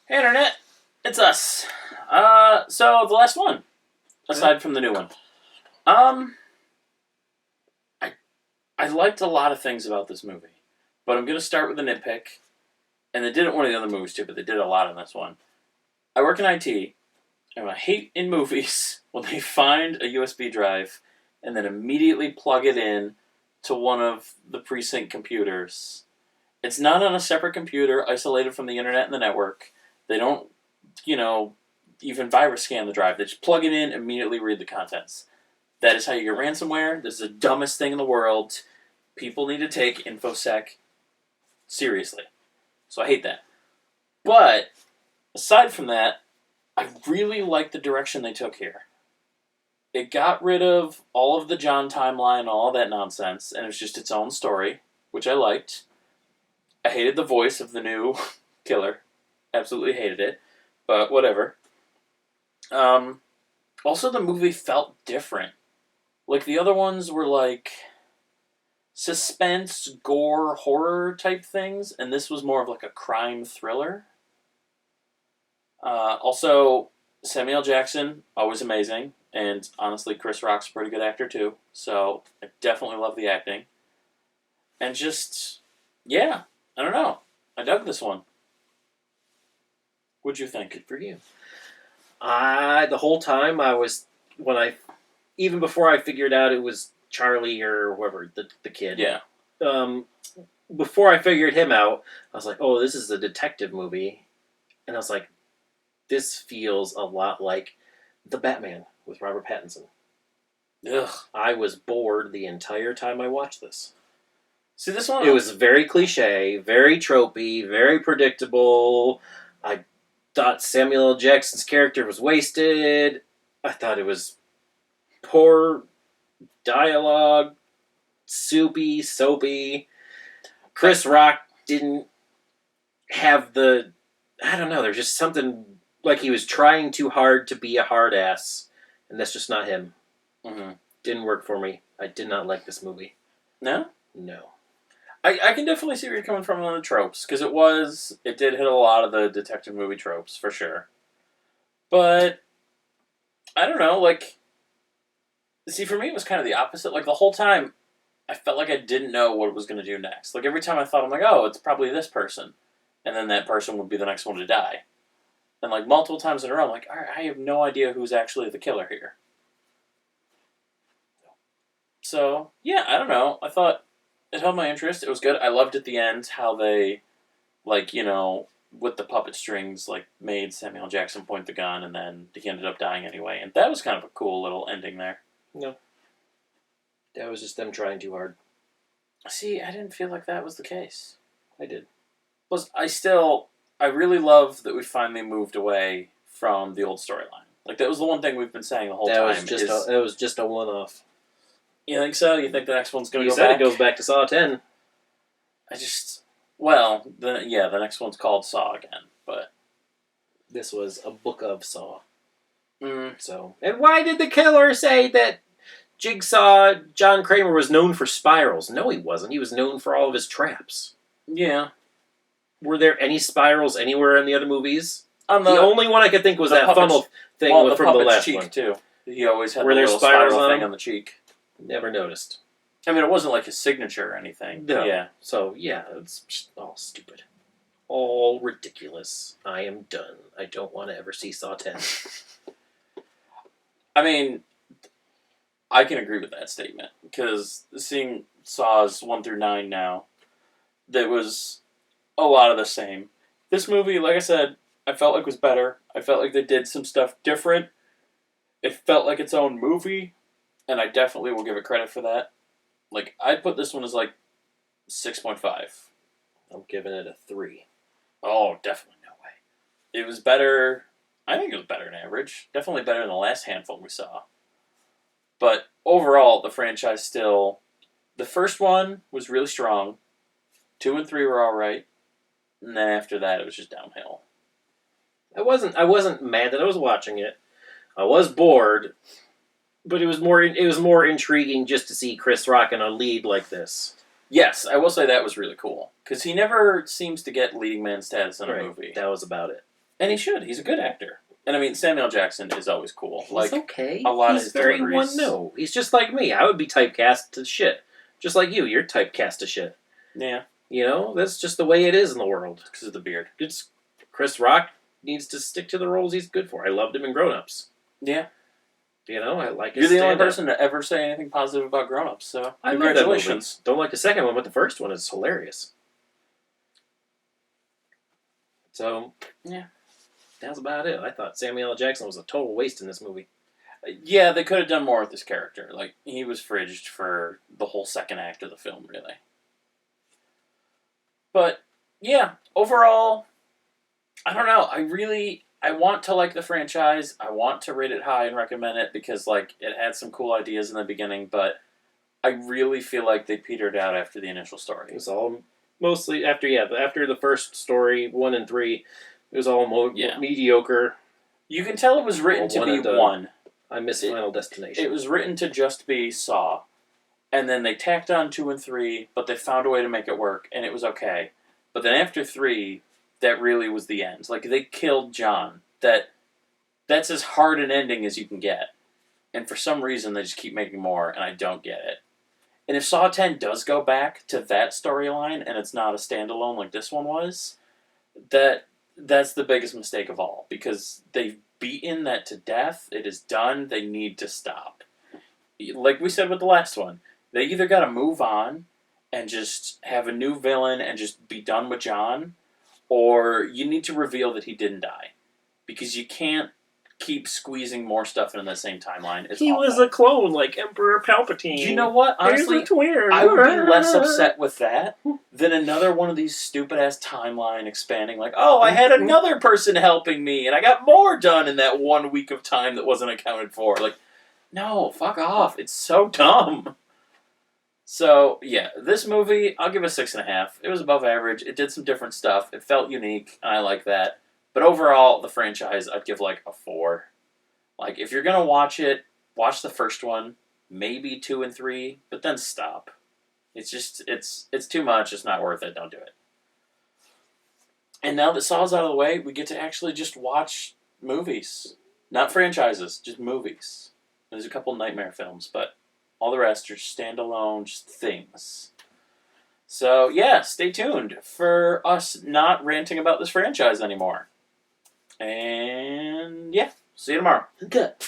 Hey Internet, it's us. So the last one, aside from the new one. I I liked a lot of things about this movie, but I'm gonna start with a nitpick, and they did it in one of the other movies too, but they did it a lot in this one. I work in IT, and I hate in movies when they find a USB drive and then immediately plug it in to one of the precinct computers. It's not on a separate computer, isolated from the internet and the network. They don't, you know, even virus scan the drive. They just plug it in, immediately read the contents. That is how you get ransomware. This is the dumbest thing in the world. People need to take InfoSec seriously. So I hate that. But aside from that, I really like the direction they took here. It got rid of all of the John timeline, all that nonsense, and it was just its own story, which I liked. I hated the voice of the new killer. Absolutely hated it. But whatever. Also, the movie felt different. Like, the other ones were like suspense, gore, horror type things, and this was more of like a crime thriller. Also, Samuel L. Jackson, always amazing, and honestly, Chris Rock's a pretty good actor too, so I definitely love the acting. And just, yeah, I don't know. I dug this one. What'd you think? Good for you. The whole time even before I figured out it was Charlie or whoever, the kid. Yeah. Before I figured him out, I was like, oh, this is a detective movie. And I was like, this feels a lot like The Batman with Robert Pattinson. Ugh. I was bored the entire time I watched this. See, this one... It was very cliche, very tropey, very predictable. I thought Samuel L. Jackson's character was wasted. I thought it was poor dialogue, soupy, soapy. Chris Rock didn't have the... I don't know, there's just something like he was trying too hard to be a hard ass, and that's just not him. Mm-hmm. Didn't work for me. I did not like this movie. No? No. I can definitely see where you're coming from on the tropes, because it did hit a lot of the detective movie tropes, for sure. But, I don't know, like, see, for me it was kind of the opposite. Like, the whole time, I felt like I didn't know what it was going to do next. Like, every time I thought, I'm like, oh, it's probably this person. And then that person would be the next one to die. And, like, multiple times in a row, I'm like, all right, I have no idea who's actually the killer here. So, yeah, I don't know. I thought it held my interest. It was good. I loved at the end how they, like, with the puppet strings, like, made Samuel Jackson point the gun, and then he ended up dying anyway. And that was kind of a cool little ending there. No. That was just them trying too hard. See, I didn't feel like that was the case. I did. Plus, I really love that we finally moved away from the old storyline. Like, that was the one thing we've been saying the whole time. It was just a one-off. You think so? You think the next one's going to go back? It goes back to Saw 10. The next one's called Saw again, but... This was a book of Saw. So... And why did the killer say that Jigsaw, John Kramer, was known for spirals? No, he wasn't. He was known for all of his traps. Yeah. Were there any spirals anywhere in the other movies? The only one I could think was that funnel thing from the last cheek, one. Too. He always had the little spiral thing on the cheek. Never noticed. I mean, it wasn't like his signature or anything. No. Yeah. So, yeah, it's just all stupid. All ridiculous. I am done. I don't want to ever see Saw 10. I mean, I can agree with that statement. Because seeing Saws 1 through 9 now, that was a lot of the same. This movie, like I said, I felt like was better. I felt like they did some stuff different. It felt like its own movie. And I definitely will give it credit for that. Like, I'd put this one as, 6.5. I'm giving it a 3. Oh, definitely no way. It was better... I think it was better than average. Definitely better than the last handful we saw. But, overall, the franchise still... The first one was really strong. 2 and 3 were alright. And then after that, it was just downhill. I wasn't mad that I was watching it. I was bored... But it was more intriguing just to see Chris Rock in a lead like this. Yes, I will say that was really cool. Because he never seems to get leading man status in a movie. That was about it. And he should. He's a good actor. And I mean, Samuel Jackson is always cool. He's okay. a lot of He's his very deliveries. one note. He's just like me. I would be typecast to shit. Just like you. You're typecast to shit. Yeah, You know, that's just the way it is in the world. because of the beard. It's Chris Rock needs to stick to the roles he's good for. I loved him in Grown Ups. Yeah. You know, I like his You're the only stand-up. person to ever say anything positive about Grown Ups, so I love that movie. congratulations. Don't like the second one, but the first one is hilarious. So, Yeah. that's about it. I thought Samuel L. Jackson was a total waste in this movie. Yeah, they could have done more with this character. Like, he was fridged for the whole second act of the film, really. But, yeah, overall, I don't know. I want to like the franchise. I want to rate it high and recommend it because, like, it had some cool ideas in the beginning, but I really feel like they petered out after the initial It story. was all mostly after the first story, 1 and 3, it was all Yeah. mediocre. You can tell it was written Well, to one be and done. one. I miss Final Destination. It was written to just be Saw, and then they tacked on 2 and 3, but they found a way to make it work, and it was okay. But then after 3, that really was the end. Like, they killed John. That's as hard an ending as you can get. And for some reason, they just keep making more, and I don't get it. And if Saw 10 does go back to that storyline, and it's not a standalone like this one was, that's the biggest mistake of all, because they've beaten that to death. It is done. They need to stop. Like we said with the last one, they either got to move on and just have a new villain and just be done with John, or you need to reveal that he didn't die. Because you can't keep squeezing more stuff in the same timeline. It's he awful. was a clone, like Emperor Palpatine. You know what? Honestly, Here's a twin. I would be less upset with that than another one of these stupid ass timeline expanding. Like, oh, I had another person helping me, and I got more done in that 1 week of time that wasn't accounted for. Like, no, fuck off. It's so dumb. So yeah, this movie I'll give it a 6.5. It was above average. It did some different stuff. It felt unique, and I like that. But overall, the franchise I'd give like a 4. Like, if you're gonna watch it, watch the first one. Maybe 2 and 3, but then stop. It's just, it's too much. It's not worth it. Don't do it. And now that Saw's out of the way, we get to actually just watch movies. Not franchises, just movies. There's a couple Nightmare films, but all the rest are standalone just things. So, yeah, stay tuned for us not ranting about this franchise anymore. And, yeah, see you tomorrow. Good.